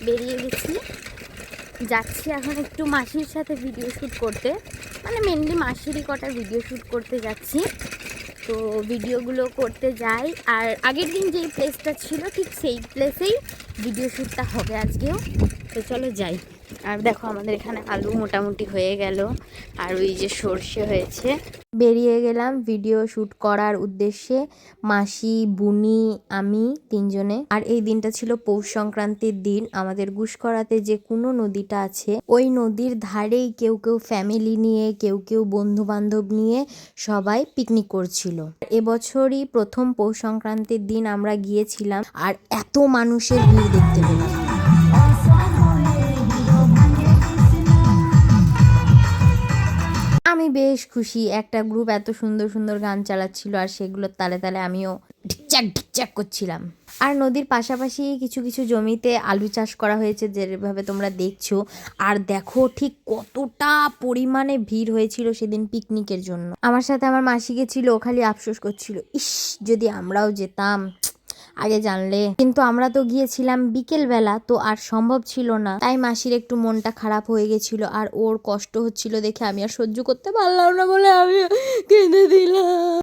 বেরিয়ে গেছি, যাচ্ছি এখন একটু মাসির সাথে ভিডিও শ্যুট করতে, মানে মেনলি মাসিরই কটা ভিডিও শ্যুট করতে যাচ্ছি। তো ভিডিওগুলো করতে যাই, আর আগের দিন যেই প্লেসটা ছিল ঠিক সেই প্লেসেই ভিডিও শ্যুটটা হবে আজকেও। তো চলো যাই। আর দেখো আমাদের এখানে আলু মোটামুটি হয়ে গেল, আর ওই যে সর্ষে হয়েছে। বেরিয়ে গেলাম ভিডিও শ্যুট করার উদ্দেশ্যে, মাসি, বুনি, আমি তিনজনে। আর এই দিনটা ছিল পৌষ সংক্রান্তির দিন। আমাদের গুসকরাতে যে কোনো নদীটা আছে, ওই নদীর ধারেই কেউ কেউ ফ্যামিলি নিয়ে, কেউ কেউ বন্ধু বান্ধব নিয়ে সবাই পিকনিক করছিল। এবছরই প্রথম পৌষ সংক্রান্তির দিন আমরা গিয়েছিলাম, আর এত মানুষের ভিড় দেখতে পেলাম। আমি বেশ খুশি, একটা গ্রুপ এত সুন্দর সুন্দর গান চালাচ্ছিল, আর সেগুলোর তালে তালে আমিও ঢিকচাক ঢিকচাক করছিলাম। আর নদীর পাশাপাশি কিছু কিছু জমিতে আলু চাষ করা হয়েছে, যেভাবে তোমরা দেখছো। আর দেখো ঠিক কতটা পরিমাণে ভিড় হয়েছিল সেদিন পিকনিকের জন্য। আমার সাথে আমার মাসি গেছিল, ও খালি আফসোস করছিল, ইস যদি আমরাও যেতাম আগে জানলে। কিন্তু আমরা তো গিয়েছিলাম বিকেল বেলা, তো আর সম্ভব ছিল না। তাই মাসির একটু মনটা খারাপ হয়ে গেছিল, আর ওর কষ্ট হচ্ছিল দেখে আমি আর সহ্য করতে পারলাম না বলে আমি কেঁদে দিলাম।